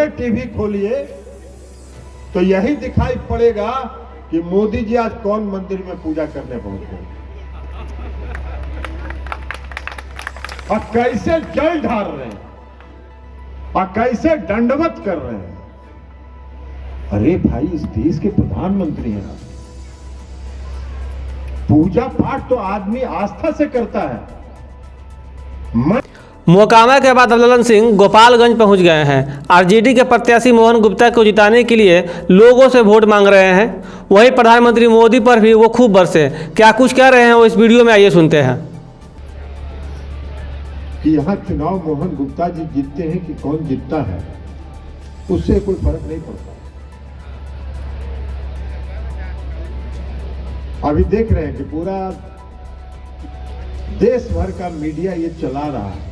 पूरे टीवी खोलिए तो यही दिखाई पड़ेगा कि मोदी जी आज कौन मंदिर में पूजा करने पहुंचे और कैसे जल ढार रहे हैं और कैसे दंडवत कर रहे हैं। अरे भाई, इस देश के प्रधानमंत्री हैं आप। पूजा पाठ तो आदमी आस्था से करता है। मोकामा के बाद अब्दुल्ला सिंह गोपालगंज पहुंच गए हैं। आरजेडी के प्रत्याशी मोहन गुप्ता को जिताने के लिए लोगों से वोट मांग रहे हैं। वहीं प्रधानमंत्री मोदी पर भी वो खूब बरसे। क्या कुछ कह रहे हैं वो इस वीडियो में आइए सुनते हैं। कि यहाँ चुनाव मोहन गुप्ता जी जीतते हैं कि कौन जीतता है, उससे कोई फर्क नहीं पड़ता। अभी देख रहे हैं कि पूरा देश भर का मीडिया ये चला रहा है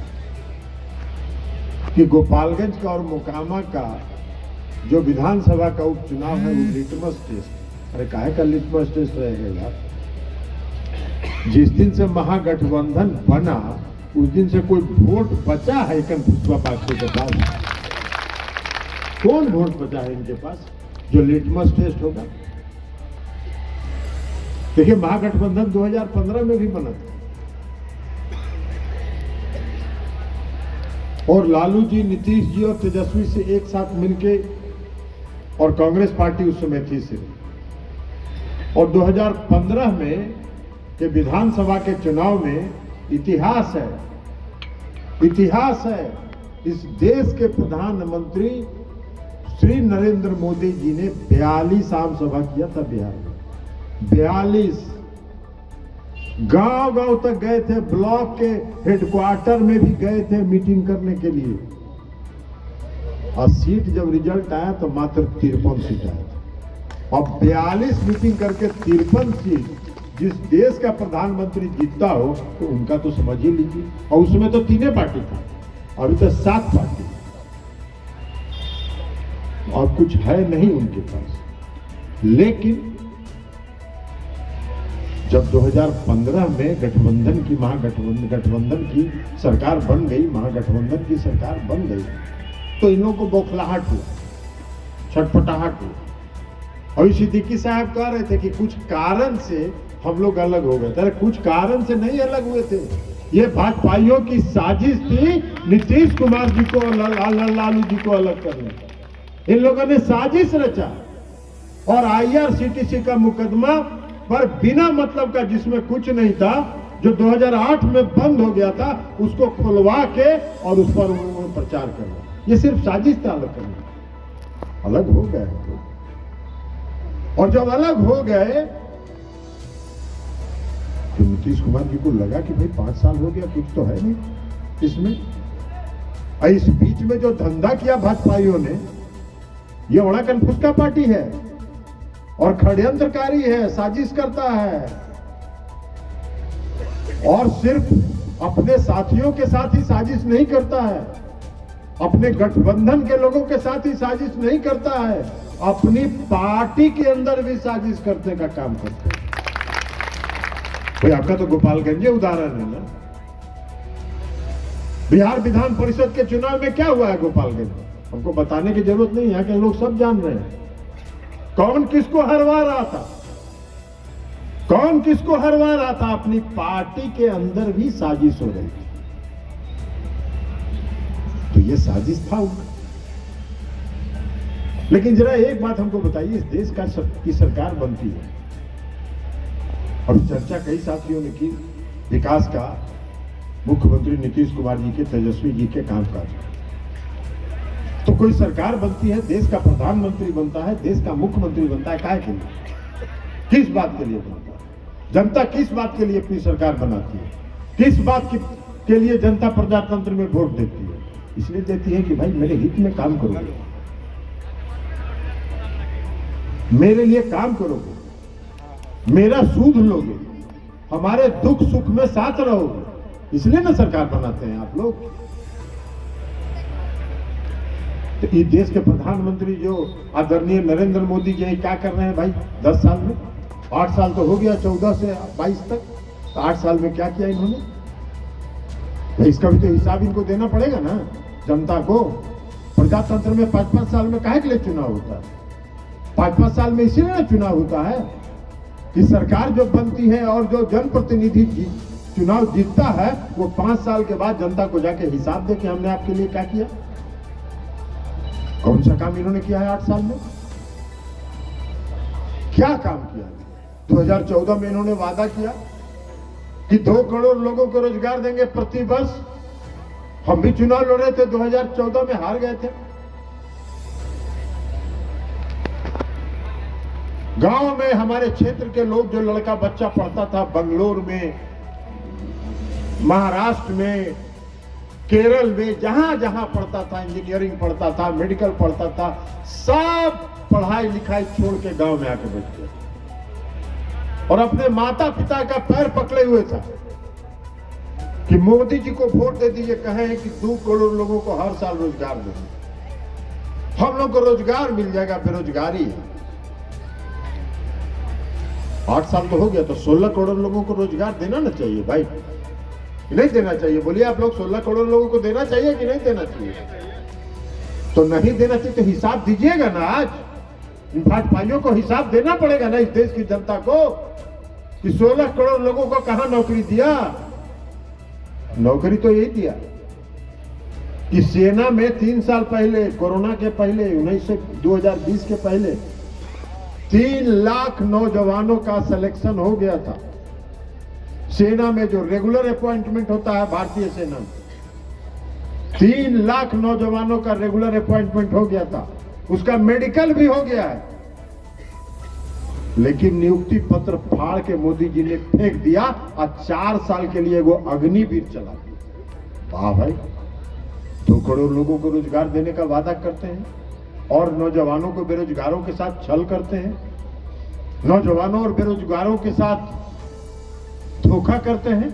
कि गोपालगंज का और मोकामा का जो विधानसभा का उपचुनाव है वो लिटमस टेस्ट। अरे काहे का लिटमस टेस्ट रहेगा यार? जिस दिन से महागठबंधन बना उस दिन से कोई वोट बचा है पुष्पा पार्टी के पास? कौन वोट बचा है इनके पास जो लिटमस टेस्ट होगा? देखिए, महागठबंधन 2015 में भी बना था और लालू जी, नीतीश जी और तेजस्वी से एक साथ मिलके, और कांग्रेस पार्टी उस समय थी सिर्फ। और 2015 में के विधानसभा के चुनाव में इतिहास है, इतिहास है। इस देश के प्रधानमंत्री श्री नरेंद्र मोदी जी ने 42 आम सभा किया था बिहार में। 42 गांव तक गए थे, ब्लॉक के हेडक्वार्टर में भी गए थे मीटिंग करने के लिए। और सीट जब रिजल्ट आया तो मात्र 53 सीट आया। अब 42 मीटिंग करके 53 सीट जिस देश का प्रधानमंत्री जीतता हो तो उनका तो समझ ही लीजिए। और उसमें तो 3 पार्टी था, अभी तो 7 पार्टी और कुछ है नहीं उनके पास। लेकिन जब 2015 में गठबंधन की गठबंधन की सरकार बन गई, महागठबंधन की सरकार बन गई, तो इन लोगों को बौखलाहट हुआ, छटपटाहट हुआ। और सिद्दीकी साहब कह रहे थे कि कुछ कारण से हम लोग अलग हो गए। अरे कुछ कारण से नहीं अलग हुए थे, ये भाजपाइयों की साजिश थी नीतीश कुमार जी को लालू जी को अलग करने। इन लोगों ने साजिश रचा और IRCTC का मुकदमा पर बिना मतलब का, जिसमें कुछ नहीं था, जो 2008 में बंद हो गया था, उसको खुलवा के और उस पर उन्होंने प्रचार करना। ये सिर्फ साजिश था अलग करना। अलग हो गए तो। और जब अलग हो गए तो नीतीश कुमार जी को लगा कि भाई 5 साल हो गया, कुछ तो है नहीं इसमें। इस बीच में जो धंधा किया भाजपाइयों ने, ये बड़ा कन्फ्यूज का पार्टी है और षड्यंत्रकारी है, साजिश करता है और सिर्फ अपने साथियों के साथ ही साजिश नहीं करता है, अपने गठबंधन के लोगों के साथ ही साजिश नहीं करता है, अपनी पार्टी के अंदर भी साजिश करने का काम करते हैं। भाई आपका तो गोपालगंज उदाहरण है ना। बिहार विधान परिषद के चुनाव में क्या हुआ है गोपालगंज? हमको बताने की जरूरत नहीं है कि लोग सब जान रहे हैं। कौन किसको हरवा रहा था, कौन किसको हरवा रहा था? अपनी पार्टी के अंदर भी साजिश हो रही थी। तो ये साजिश था उनका। लेकिन जरा एक बात हमको बताइए, इस देश की सरकार बनती है और चर्चा कई साथियों ने की विकास का, मुख्यमंत्री नीतीश कुमार जी के, तेजस्वी जी के कामकाज। तो कोई सरकार बनती है, देश का प्रधानमंत्री बनता है, देश का मुख्यमंत्री बनता है, काहे के लिए? किस बात के लिए बनता है? जनता किस बात के लिए अपनी सरकार बनाती है? किस बात के लिए जनता प्रजातंत्र में वोट देती है? इसलिए देती है कि भाई मेरे हित में काम करोगे, मेरे लिए काम करोगे, मेरा सूद लोगे, हमारे दुख सुख में साथ रहोगे, इसलिए ना सरकार बनाते हैं आप लोग। तो इस देश के प्रधानमंत्री जो आदरणीय नरेंद्र मोदी जी क्या कर रहे हैं भाई 10 साल में? 8 साल तो हो गया, 14 से 22 तक, तो 8 साल में क्या किया इन्होंने? तो इसका भी तो हिसाब इनको देना पड़ेगा ना जनता को। प्रजातंत्र में 5-5 साल में काहे के लिए चुनाव होता है? 5-5 साल में इसीलिए ना चुनाव होता है कि सरकार जो बनती है और जो जनप्रतिनिधि चुनाव जीतता है वो 5 साल के बाद जनता को जाके हिसाब दे कि हमने आपके लिए क्या किया, कौन सा काम इन्होंने किया है 8 साल में, क्या काम किया। 2014 में इन्होंने वादा किया कि 2 करोड़ लोगों को रोजगार देंगे प्रति वर्ष। हम भी चुनाव लड़ रहे थे, 2014 में हार गए थे। गांव में हमारे क्षेत्र के लोग, जो लड़का बच्चा पढ़ता था बंगलोर में, महाराष्ट्र में, केरल में, जहां जहां पढ़ता था, इंजीनियरिंग पढ़ता था, मेडिकल पढ़ता था, सब पढ़ाई लिखाई छोड़ के गांव में आके बैठ गए और अपने माता पिता का पैर पकड़े हुए था कि मोदी जी को वोट दे दीजिए, कहे हैं कि 2 करोड़ लोगों को हर साल रोजगार देंगे, हम लोग को रोजगार मिल जाएगा, बेरोजगारी है। 8 साल तो हो गया, तो 16 करोड़ लोगों को रोजगार देना ना चाहिए भाई, नहीं देना चाहिए? बोलिए आप लोग, 16 करोड़ लोगों को देना चाहिए कि नहीं देना चाहिए? तो नहीं देना चाहिए तो हिसाब दीजिएगा ना। आज इन भाजपाइयों को हिसाब देना पड़ेगा ना इस देश की जनता को कि 16 करोड़ लोगों को कहां नौकरी दिया। नौकरी तो यही दिया कि सेना में 3 साल पहले, कोरोना के पहले, 2020 के पहले 3 लाख नौजवानों का सिलेक्शन हो गया था। सेना में जो रेगुलर अपॉइंटमेंट होता है भारतीय सेना में, 3 लाख नौजवानों का रेगुलर अपॉइंटमेंट हो गया था, उसका मेडिकल भी हो गया है। लेकिन नियुक्ति पत्र फाड़ के मोदी जी ने फेंक दिया और 4 साल के लिए वो अग्निवीर चला दिया। वाह भाई, 2 करोड़ लोगों को रोजगार देने का वादा करते हैं और नौजवानों को बेरोजगारों के साथ छल करते हैं, नौजवानों और बेरोजगारों के साथ धोखा करते हैं।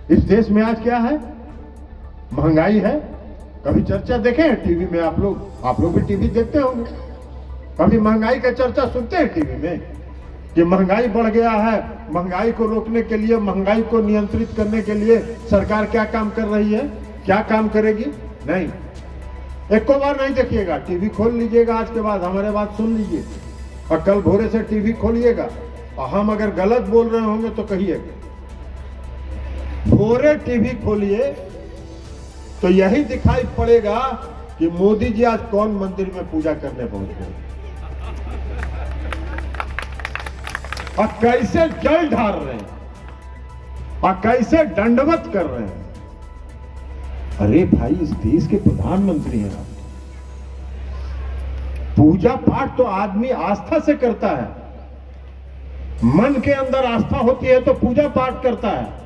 इस देश में आज क्या है? महंगाई है। कभी चर्चा देखे हैं टीवी में? आप लोग भी टीवी देखते होंगे, कभी महंगाई का चर्चा सुनते हैं टीवी में कि महंगाई बढ़ गया है, महंगाई को रोकने के लिए, महंगाई को नियंत्रित करने के लिए सरकार क्या काम कर रही है, क्या काम करेगी? नहीं, एक को बार नहीं देखिएगा। टीवी खोल लीजिएगा आज के बाद, हमारे बात सुन लीजिए, और कल भोरे से टीवी खोलिएगा और हम अगर गलत बोल रहे होंगे तो कहिएगा। भोरे टीवी खोलिए तो यही दिखाई पड़ेगा कि मोदी जी आज कौन मंदिर में पूजा करने पहुंच गए और कैसे जल ढार रहे हैं और कैसे दंडवत कर रहे हैं। अरे भाई, इस देश के प्रधानमंत्री हैं आप। पूजा पाठ तो आदमी आस्था से करता है, मन के अंदर आस्था होती है तो पूजा पाठ करता है।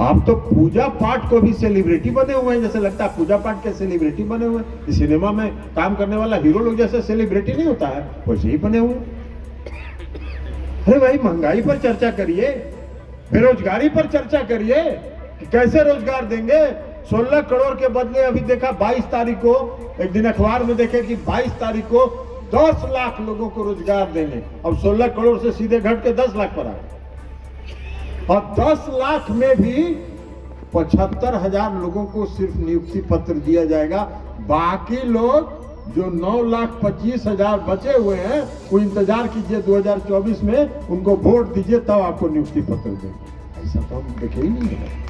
आप तो पूजा पाठ को भी सेलिब्रिटी बने हुए हैं, जैसे लगता है पूजा पाठ के सेलिब्रिटी बने हुए हैं। सिनेमा में काम करने वाला हीरो लोग जैसे सेलिब्रिटी नहीं होता है, वैसे ही बने हुए। अरे भाई, महंगाई पर चर्चा करिए, बेरोजगारी पर चर्चा करिए कि कैसे रोजगार देंगे। 16 करोड़ के बदले अभी देखा 22 तारीख को, एक दिन अखबार में देखे कि 22 तारीख को 10 लाख लोगों को रोजगार देंगे। अब 16 करोड़ से सीधे घट के 10 लाख पर आ, और 10 लाख में भी 75,000 लोगों को सिर्फ नियुक्ति पत्र दिया जाएगा। बाकी लोग जो 9,25,000 बचे हुए हैं वो इंतजार कीजिए 2024 में, उनको वोट दीजिए तब आपको नियुक्ति पत्र देंगे। ऐसा तो हम देखे ही नहीं है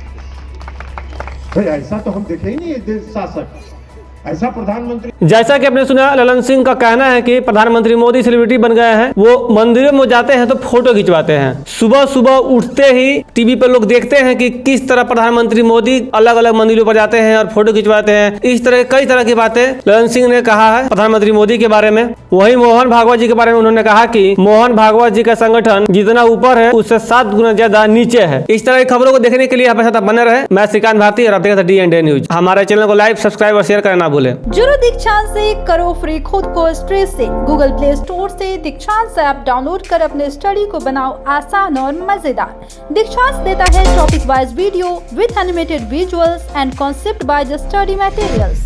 भाई, ऐसा तो हम देखे ही नहीं है देश शासक, ऐसा प्रधानमंत्री। जैसा कि आपने सुना, ललन सिंह का कहना है कि प्रधानमंत्री मोदी सेलिब्रिटी बन गए हैं। वो मंदिरों में जाते हैं तो फोटो खिंचवाते हैं। सुबह सुबह उठते ही टीवी पर लोग देखते हैं कि किस तरह प्रधानमंत्री मोदी अलग अलग मंदिरों पर जाते हैं और फोटो खिंचवाते हैं। इस तरह कई तरह की बातें ललन सिंह ने कहा है प्रधानमंत्री मोदी के बारे में। वहीं मोहन भागवत जी के बारे में उन्होंने कहा कि मोहन भागवत जी का संगठन जितना ऊपर है उससे 7 गुना ज्यादा नीचे है। इस तरह की खबरों को देखने के लिए हमारे साथ बने रहे। मैं श्रीकांत भारती और आप देख रहे हैं D&A न्यूज। हमारे चैनल को लाइक, सब्सक्राइब और शेयर करना बोले। जुड़ो दीक्षांत से, करो फ्री खुद को स्ट्रेस से। गूगल प्ले स्टोर से दीक्षांत ऐप डाउनलोड कर अपने स्टडी को बनाओ आसान और मजेदार। दीक्षांत देता है topic wise video with animated visuals and concept by the study materials.